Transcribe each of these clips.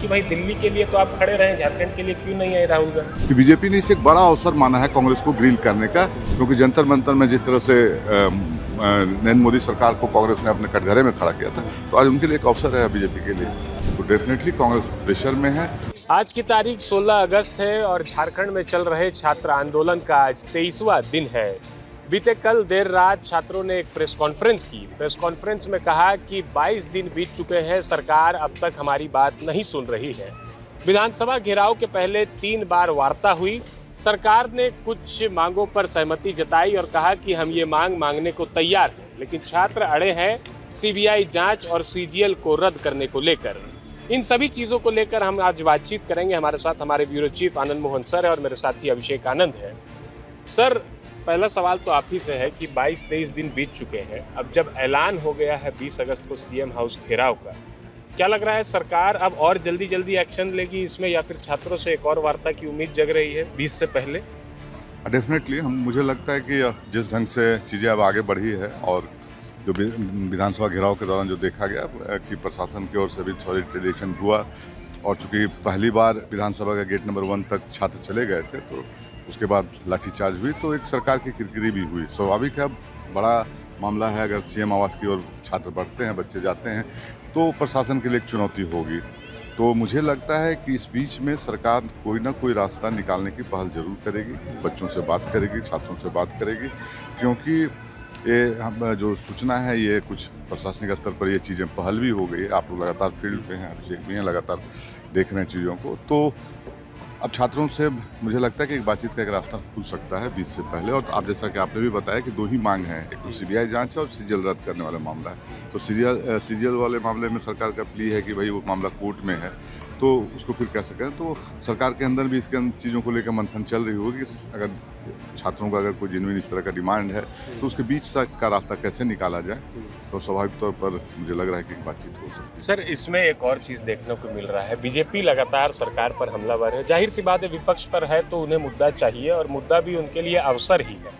कि भाई दिल्ली के लिए तो आप खड़े रहे, झारखंड के लिए क्यों नहीं आए राहुल गांधी? बीजेपी ने इसे एक बड़ा अवसर माना है कांग्रेस को ग्रिल करने का, क्योंकि जंतर मंतर में जिस तरह से नरेंद्र मोदी सरकार को कांग्रेस ने अपने कटघरे में खड़ा किया था, तो आज उनके लिए एक अवसर है बीजेपी के लिए। तो डेफिनेटली कांग्रेस प्रेशर में है। आज की तारीख 16 अगस्त है और झारखंड में चल रहे छात्र आंदोलन का आज 23वां दिन है। बीते कल देर रात छात्रों ने एक प्रेस कॉन्फ्रेंस की। प्रेस कॉन्फ्रेंस में कहा कि 22 दिन बीत चुके हैं, सरकार अब तक हमारी बात नहीं सुन रही है। विधानसभा घेराव के पहले 3 बार वार्ता हुई। सरकार ने कुछ मांगों पर सहमति जताई और कहा कि हम ये मांग मांगने को तैयार हैं, लेकिन छात्र अड़े हैं सीबीआई जांच और सीजीएल को रद्द करने को लेकर। इन सभी चीज़ों को लेकर हम आज बातचीत करेंगे। हमारे साथ हमारे bureau chief Anand Mohan sir है और मेरे साथी अभिषेक आनंद है। सर, पहला सवाल तो आप ही से है कि 22-23 दिन बीत चुके हैं। अब जब ऐलान हो गया है 20 अगस्त को सीएम हाउस घेराव का, क्या लग रहा है सरकार अब और जल्दी एक्शन लेगी इसमें, या फिर छात्रों से एक और वार्ता की उम्मीद जग रही है 20 से पहले? डेफिनेटली मुझे लगता है कि जिस ढंग से चीज़ें अब आगे बढ़ी है और जो विधानसभा घेराव के दौरान जो देखा गया कि प्रशासन की ओर से भी थोड़ी रिटेलिएशन हुआ, और चूंकि पहली बार विधानसभा के गेट नंबर 1 तक छात्र चले गए थे, तो उसके बाद लाठीचार्ज हुई, तो एक सरकार की किरकिरी भी हुई। स्वाभाविक है, बड़ा मामला है। अगर सीएम आवास की ओर छात्र बढ़ते हैं, बच्चे जाते हैं, तो प्रशासन के लिए एक चुनौती होगी। तो मुझे लगता है कि इस बीच में सरकार कोई ना कोई रास्ता निकालने की पहल जरूर करेगी, बच्चों से बात करेगी, छात्रों से बात करेगी, क्योंकि ये हम जो सूचना है, ये कुछ प्रशासनिक स्तर पर ये चीज़ें पहल भी हो गई है। आप लोग लगातार फील्ड पे हैं, अभिषेक भी हैं, लगातार देख रहे हैं चीज़ों को। तो अब छात्रों से मुझे लगता है कि एक बातचीत का एक रास्ता खुल सकता है 20 से पहले। और आप जैसा कि आपने भी बताया कि 2 ही मांग हैं, एक तो सीबीआई जांच है और सीजीएल रद्द करने वाला मामला है। तो सीजीएल वाले मामले में सरकार का प्ली है कि भाई वो मामला कोर्ट में है, तो उसको फिर कैसे करें। तो सरकार के अंदर भी इसके चीज़ों को लेकर मंथन चल रही होगी। अगर छात्रों का अगर कोई जेन्युइन इस तरह का डिमांड है, तो उसके बीच का रास्ता कैसे निकाला जाए, तो स्वाभाविक तौर पर मुझे लग रहा है कि एक बातचीत हो सकती है। सर, इसमें एक और चीज़ देखने को मिल रहा है, बीजेपी लगातार सरकार पर हमलावर है। जाहिर सी बात है, विपक्ष पर है तो उन्हें मुद्दा चाहिए, और मुद्दा भी उनके लिए अवसर ही है।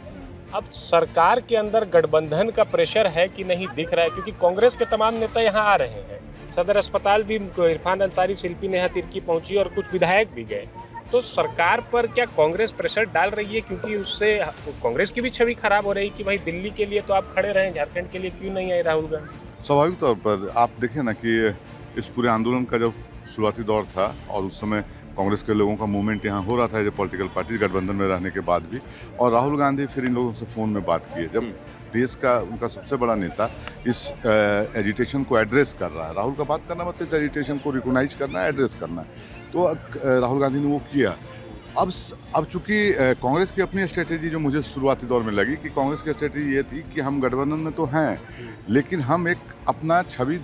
अब सरकार के अंदर गठबंधन का प्रेशर है कि नहीं दिख रहा है, क्योंकि कांग्रेस के तमाम नेता यहाँ आ रहे हैं। सदर अस्पताल भी इरफान अंसारी, शिल्पी नेहा तिर्की पहुंची और कुछ विधायक भी गए। तो सरकार पर क्या कांग्रेस प्रेशर डाल रही है, क्योंकि उससे कांग्रेस की भी छवि खराब हो रही कि भाई दिल्ली के लिए तो आप खड़े रहे, झारखंड के लिए क्यों नहीं आए राहुल गांधी? स्वाभाविक तौर पर आप देखें ना कि इस पूरे आंदोलन का जब शुरुआती दौर था, और उस समय कांग्रेस के लोगों का मूवमेंट यहाँ हो रहा था, जो पॉलिटिकल पार्टी गठबंधन में रहने के बाद भी, और राहुल गांधी फिर इन लोगों से फ़ोन में बात किए। जब देश का उनका सबसे बड़ा नेता इस एजिटेशन को एड्रेस कर रहा है, राहुल का बात करना मतलब इस एजिटेशन को रिकॉग्नाइज करना है, एड्रेस करना है, तो राहुल गांधी ने वो किया। अब चूंकि कांग्रेस की अपनी स्ट्रेटेजी जो मुझे शुरुआती दौर में लगी, कि कांग्रेस की स्ट्रेटेजी ये थी कि हम गठबंधन में तो हैं, लेकिन हम एक अपना छवि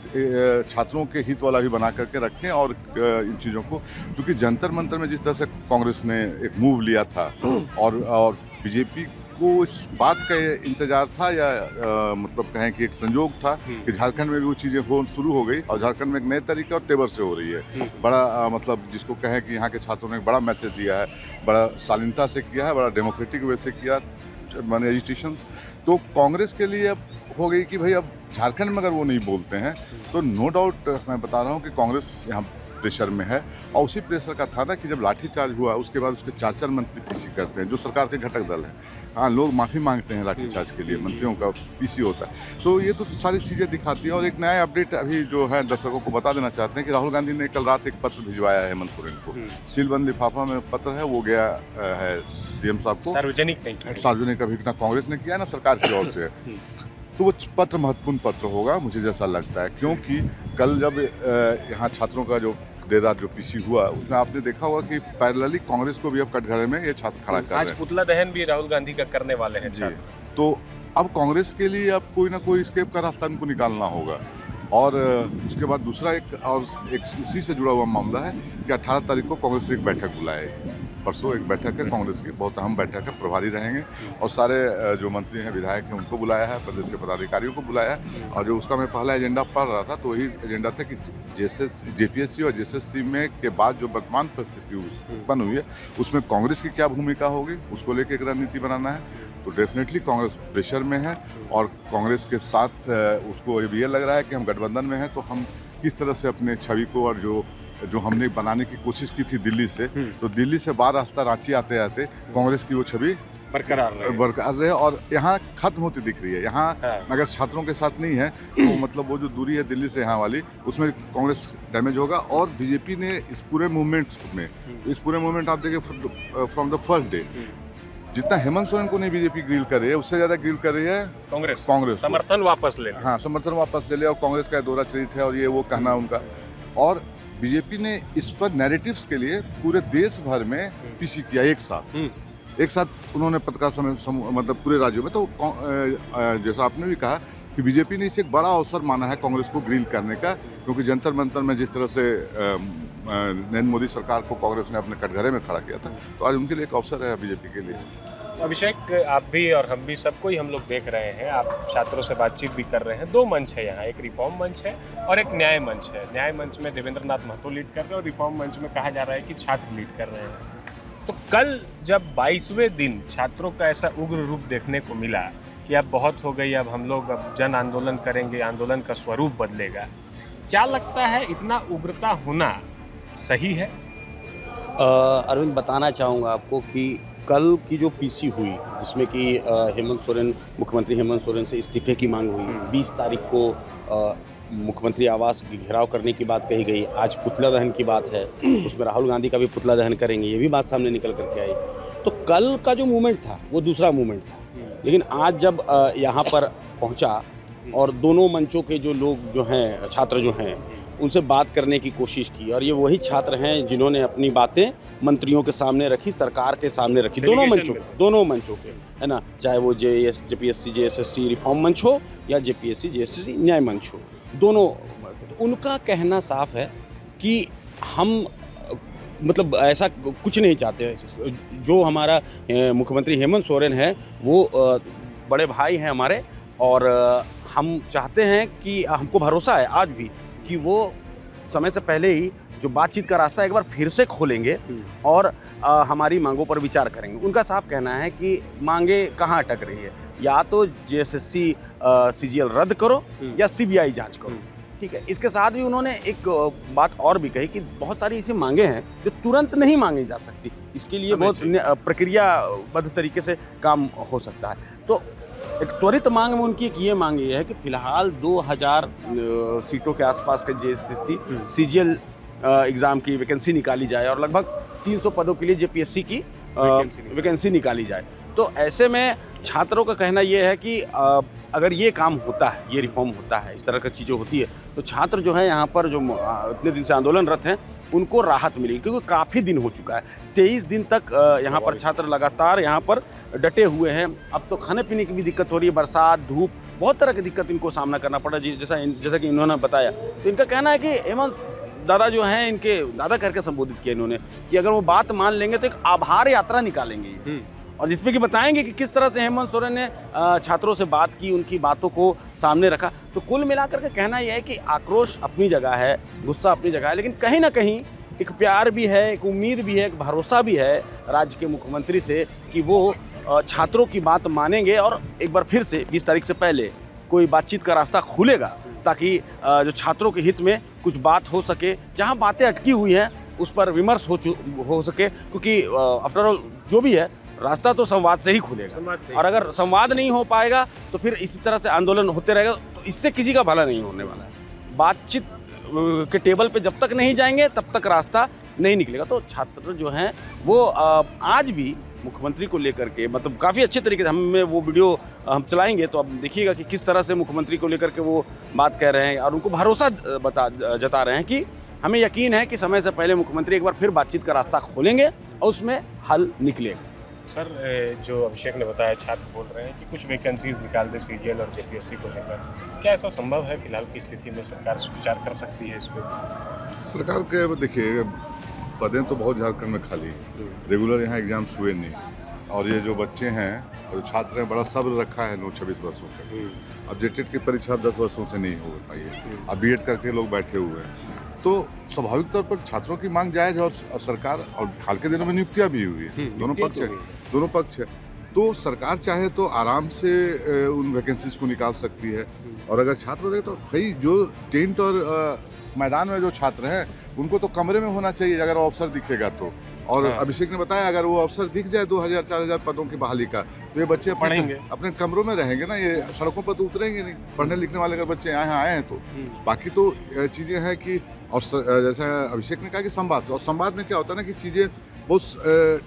छात्रों के हित वाला भी बना करके रखें, और इन चीज़ों को, चूँकि जंतर मंतर में जिस तरह से कांग्रेस ने एक मूव लिया था, और बीजेपी को इस बात का इंतजार था, या मतलब कहें कि एक संयोग था कि झारखंड में भी वो चीज़ें शुरू हो गई, और झारखंड में एक नए तरीके और तेवर से हो रही है। बड़ा मतलब जिसको कहें कि यहाँ के छात्रों ने एक बड़ा मैसेज दिया है, बड़ा शालीनता से किया है, बड़ा डेमोक्रेटिक वे से किया माने एजिटेशन। तो कांग्रेस के लिए अब हो गई कि भाई अब झारखंड में अगर वो नहीं बोलते हैं, तो नो डाउट मैं बता रहा हूँ कि कांग्रेस यहाँ प्रेशर में है। और उसी प्रेशर का था ना कि जब लाठीचार्ज हुआ, उसके बाद उसके 4 मंत्री पीसी करते हैं, जो सरकार के घटक दल हैं। हाँ, लोग माफ़ी मांगते हैं लाठीचार्ज के लिए, मंत्रियों का पीसी होता है। तो ये तो सारी चीज़ें दिखाती है। और एक नया अपडेट अभी जो है दर्शकों को बता देना चाहते हैं कि राहुल गांधी ने कल रात एक पत्र भिजवाया है हेमंत सोरेन को। सीलबंद लिफाफा में पत्र है, वो गया है सीएम साहब को, सार्वजनिक अभी ना कांग्रेस ने किया है ना सरकार की ओर से। तो वो पत्र महत्वपूर्ण पत्र होगा, मुझे जैसा लगता है, क्योंकि कल जब यहाँ छात्रों का जो देर रात जो पीसी हुआ, उसमें आपने देखा होगा कि पैरेलली कांग्रेस को भी अब कटघरे में ये छात्र खड़ा कर रहे हैं। आज पुतला दहन भी राहुल गांधी का करने वाले हैं जी। तो अब कांग्रेस के लिए अब कोई ना कोई स्केप का रास्ता इनको निकालना होगा। और उसके बाद दूसरा एक इसी से जुड़ा हुआ मामला है कि 18 तारीख को कांग्रेस ने एक बैठक बुलाई है। परसों एक बैठक है कांग्रेस की, बहुत अहम बैठक है, प्रभारी रहेंगे, और सारे जो मंत्री हैं, विधायक हैं, उनको बुलाया है, प्रदेश के पदाधिकारियों को बुलाया है। और जो उसका मैं पहला एजेंडा पढ़ रहा था, तो वही एजेंडा था कि जेपीएससी और जेएसएससी में के बाद जो वर्तमान परिस्थिति उत्पन्न हुई है, उसमें कांग्रेस की क्या भूमिका होगी, उसको लेकर एक रणनीति बनाना है। तो डेफिनेटली कांग्रेस प्रेशर में है, और कांग्रेस के साथ उसको ये लग रहा है कि हम गठबंधन में हैं, तो हम किस तरह से अपने छवि को और जो जो हमने बनाने की कोशिश की थी दिल्ली से, तो दिल्ली से बार रास्ता रांची आते आते कांग्रेस की वो छवि बरकरार रहे और यहाँ खत्म होती दिख रही है। यहाँ अगर छात्रों के साथ नहीं है तो मतलब वो जो दूरी है दिल्ली से यहाँ वाली, उसमें कांग्रेस डैमेज होगा। और बीजेपी ने इस पूरे मूवमेंट्स में, इस पूरे मूवमेंट आप देखिए फ्रॉम द फर्स्ट डे, जितना हेमंत सोरेन को नहीं बीजेपी ग्रिल कर रही है, उससे ज्यादा ग्रिल कर रही है कांग्रेस समर्थन वापस ले। हाँ, समर्थन वापस ले लिया और कांग्रेस का दौरा चरित है और ये वो कहना उनका। और बीजेपी ने इस पर नैरेटिव्स के लिए पूरे देश भर में पीसी किया एक साथ उन्होंने पत्रकार मतलब पूरे राज्यों में। तो जैसा आपने भी कहा कि बीजेपी ने इसे एक बड़ा अवसर माना है कांग्रेस को ग्रिल करने का, क्योंकि जंतर मंतर में जिस तरह से नरेंद्र मोदी सरकार को कांग्रेस ने अपने कटघरे में खड़ा किया था, तो आज उनके लिए एक अवसर है बीजेपी के लिए। अभिषेक, आप भी और हम भी, सबको ही हम लोग देख रहे हैं, आप छात्रों से बातचीत भी कर रहे हैं। दो मंच है यहाँ, एक रिफॉर्म मंच है और एक न्याय मंच है। न्याय मंच में देवेंद्र नाथ महतो लीड कर रहे हैं और रिफॉर्म मंच में कहा जा रहा है कि छात्र लीड कर रहे हैं। तो कल जब 22वें दिन छात्रों का ऐसा उग्र रूप देखने को मिला कि अब बहुत हो गई, अब हम लोग अब जन आंदोलन करेंगे, आंदोलन का स्वरूप बदलेगा, क्या लगता है इतना उग्रता होना सही है? अरविंद, बताना चाहूँगा आपको कि कल की जो पीसी हुई, जिसमें कि हेमंत सोरेन, मुख्यमंत्री हेमंत सोरेन से इस्तीफे की मांग हुई, 20 तारीख को मुख्यमंत्री आवास घेराव करने की बात कही गई, आज पुतला दहन की बात है, उसमें राहुल गांधी का भी पुतला दहन करेंगे, ये भी बात सामने निकल करके आई। तो कल का जो मूवमेंट था वो दूसरा मूवमेंट था, लेकिन आज जब यहाँ पर पहुँचा और दोनों मंचों के जो लोग जो हैं, छात्र जो हैं, उनसे बात करने की कोशिश की, और ये वही छात्र हैं जिन्होंने अपनी बातें मंत्रियों के सामने रखी, सरकार के सामने रखी, दोनों मंचों के, है ना, चाहे वो जेपीएससी जेएसएससी रिफॉर्म मंच हो या जेपीएससी जेएसएससी न्याय मंच हो, दोनों। उनका कहना साफ है कि हम मतलब ऐसा कुछ नहीं चाहते। जो हमारा मुख्यमंत्री हेमंत सोरेन है वो बड़े भाई हैं हमारे, और हम चाहते हैं कि हमको भरोसा है आज भी कि वो समय से पहले ही जो बातचीत का रास्ता एक बार फिर से खोलेंगे और हमारी मांगों पर विचार करेंगे। उनका साफ कहना है कि मांगे कहाँ अटक रही है, या तो जेएसएससी सीजीएल रद्द करो या सीबीआई जांच करो, ठीक है। इसके साथ भी उन्होंने एक बात और भी कही कि बहुत सारी ऐसी मांगे हैं जो तुरंत नहीं मांगी जा सकती, इसके लिए बहुत प्रक्रियाबद्ध तरीके से काम हो सकता है। तो एक त्वरित मांग में उनकी एक ये मांग ये है कि फिलहाल 2000 सीटों के आसपास के जेएसएससी सीजीएल एग्ज़ाम की वैकेंसी निकाली जाए और लगभग 300 पदों के लिए जेपीएससी की वैकेंसी निकाली जाए। तो ऐसे में छात्रों का कहना ये है कि अगर ये काम होता है, ये रिफॉर्म होता है, इस तरह की चीज़ें होती है, तो छात्र जो है यहाँ पर जो इतने दिन से आंदोलनरत हैं उनको राहत मिलेगी, क्योंकि काफ़ी दिन हो चुका है। 23 दिन तक यहाँ पर छात्र लगातार यहाँ पर डटे हुए हैं। अब तो खाने पीने की भी दिक्कत हो रही है, बरसात, धूप, बहुत तरह की दिक्कत इनको सामना करना पड़ा, जैसा कि इन्होंने बताया। तो इनका कहना है कि हेमंत दादा जो हैं, इनके दादा करके संबोधित किया इन्होंने, कि अगर वो बात मान लेंगे तो एक आभार यात्रा निकालेंगे और जिसमें कि बताएंगे कि किस तरह से हेमंत सोरेन ने छात्रों से बात की, उनकी बातों को सामने रखा। तो कुल मिलाकर के कहना यह है कि आक्रोश अपनी जगह है, गुस्सा अपनी जगह है, लेकिन कहीं ना कहीं एक प्यार भी है, एक उम्मीद भी है, एक भरोसा भी है राज्य के मुख्यमंत्री से कि वो छात्रों की बात मानेंगे और एक बार फिर से 20 तारीख से पहले कोई बातचीत का रास्ता खुलेगा, ताकि जो छात्रों के हित में कुछ बात हो सके, जहाँ बातें अटकी हुई हैं उस पर विमर्श हो सके, क्योंकि आफ्टर ऑल जो भी है रास्ता तो संवाद से ही खुलेगा। और अगर संवाद नहीं हो पाएगा तो फिर इसी तरह से आंदोलन होते रहेगा, तो इससे किसी का भला नहीं होने वाला है। बातचीत के टेबल पे जब तक नहीं जाएंगे तब तक रास्ता नहीं निकलेगा। तो छात्र जो हैं वो आज भी मुख्यमंत्री को लेकर के मतलब काफ़ी अच्छे तरीके से हमें वो वीडियो हम चलाएंगे, तो अब देखिएगा कि किस तरह से मुख्यमंत्री को लेकर के वो बात कह रहे हैं और उनको भरोसा जता रहे हैं कि हमें यकीन है कि समय से पहले मुख्यमंत्री एक बार फिर बातचीत का रास्ता खोलेंगे और उसमें हल निकलेगा। सर, जो अभिषेक ने बताया, छात्र बोल रहे हैं कि कुछ वैकेंसीज निकाल दे सीजीएल और जेपीएससी को लेकर, क्या ऐसा संभव है? फिलहाल की स्थिति में सरकार विचार कर सकती है इस पर? सरकार के देखिए, पदें तो बहुत झारखंड में खाली हैं, रेगुलर यहाँ एग्जाम्स हुए नहीं, और ये जो बच्चे हैं और छात्र हैं बड़ा सब्र रखा है 26 वर्षों तक। अब जेटेट की परीक्षा 10 वर्षों से नहीं हो पाई है, अब बीएड करके लोग बैठे हुए हैं, तो स्वाभाविक तौर पर छात्रों की मांग जायज है। और सरकार, और हाल के दिनों में नियुक्तियां भी हुई है, दोनों पक्ष है, तो सरकार चाहे तो आराम से उन वैकेंसीज को निकाल सकती है। और अगर छात्र रहे तो भाई जो टेंट और मैदान में जो छात्र हैं उनको तो कमरे में होना चाहिए अगर वो अवसर दिखेगा तो। और हाँ। अभिषेक ने बताया अगर वो अवसर दिख जाए 2000-4000 पदों की बहाली का, तो ये बच्चे पढ़ेंगे। अपने कमरों में रहेंगे ना, ये सड़कों पर तो उतरेंगे नहीं। पढ़ने लिखने वाले अगर बच्चे यहाँ आए हैं तो बाकी तो चीज़ें हैं कि और जैसा अभिषेक ने कहा कि संवाद, और संवाद में क्या होता है ना कि चीज़ें बहुत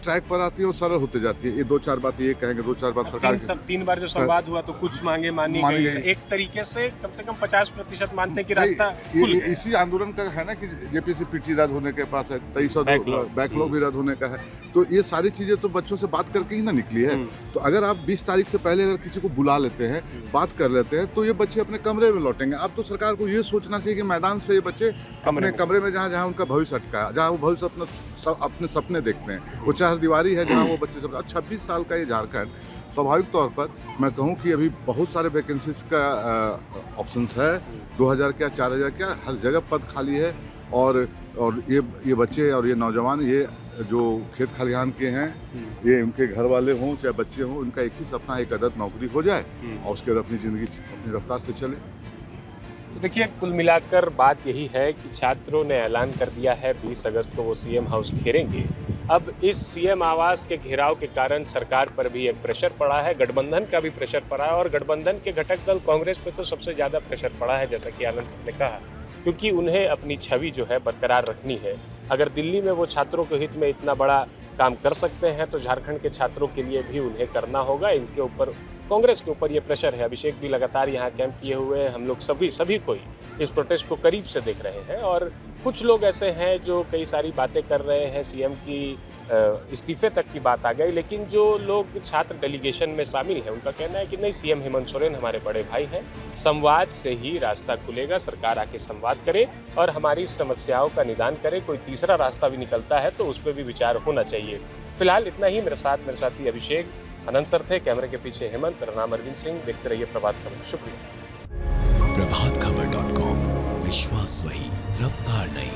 ट्रैक पर आती है और सरल होते जाती है। ये 2-4 बात ये कहेंगे, 2-4 बात सरकार की। 3 बार जो संवाद हुआ तो कुछ मांगे मानी मानी गई। गई। एक तरीके से कम 50% मानते हैं कि नहीं, रास्ता खुल गया। इसी आंदोलन का है ना कि जेपीसी पीटी रद्द होने के पास है, 2300 बैकलॉग। बैकलॉग भी रद्द होने का है। तो ये सारी चीज़ें तो बच्चों से बात करके ही ना निकली है। तो अगर आप 20 तारीख से पहले अगर किसी को बुला लेते हैं, बात कर लेते हैं, तो ये बच्चे अपने कमरे में लौटेंगे। अब तो सरकार को ये सोचना चाहिए कि मैदान से ये बच्चे अपने कमरे में जहाँ उनका भविष्य अटका है, जहाँ वो भविष्य अपने सपने देखते हैं, वो चारदीवारी है जहाँ वो बच्चे सब। अब 26 साल का ये झारखंड, स्वाभाविक तौर पर मैं कहूँ कि अभी बहुत सारे वैकेंसीज का ऑप्शंस है। 2000 क्या 4000 क्या हर जगह पद खाली है। और ये बच्चे और ये नौजवान, ये जो खेत खलिहान के हैं, ये उनके घर वाले हों चाहे बच्चे हों, उनका एक ही सपना, एक अदद नौकरी हो जाए और उसके बाद अपनी ज़िंदगी अपनी रफ्तार से चले। तो देखिए, कुल मिलाकर बात यही है कि छात्रों ने ऐलान कर दिया है 20 अगस्त को वो सीएम हाउस घेरेंगे। अब इस सीएम आवास के घेराव के कारण सरकार पर भी एक प्रेशर पड़ा है, गठबंधन का भी प्रेशर पड़ा है, और गठबंधन के घटक दल कांग्रेस पे तो सबसे ज़्यादा प्रेशर पड़ा है, जैसा कि आनंद साहब ने कहा, क्योंकि उन्हें अपनी छवि जो है बरकरार रखनी है। अगर दिल्ली में वो छात्रों के हित में इतना बड़ा काम कर सकते हैं तो झारखंड के छात्रों के लिए भी उन्हें करना होगा। इनके ऊपर, कांग्रेस के ऊपर ये प्रेशर है। अभिषेक भी लगातार यहाँ कैंप किए हुए हैं। हम लोग सभी कोई इस प्रोटेस्ट को करीब से देख रहे हैं, और कुछ लोग ऐसे हैं जो कई सारी बातें कर रहे हैं। सीएम की इस्तीफे तक की बात आ गई, लेकिन जो लोग छात्र डेलीगेशन में शामिल हैं उनका कहना है कि नहीं, सीएम हेमंत सोरेन हमारे बड़े भाई हैं, संवाद से ही रास्ता खुलेगा। सरकार आके संवाद करे और हमारी समस्याओं का निदान करे। कोई तीसरा रास्ता भी निकलता है तो उस पर भी विचार होना चाहिए। फिलहाल इतना ही। मेरे साथी अभिषेक, अनंत सर थे, कैमरे के पीछे हेमंत, मेरा नाम अरविंद सिंह। देखते रहिए प्रभात खबर। शुक्रिया। प्रभातखबर.com, विश्वास वही, रफ्तार नहीं।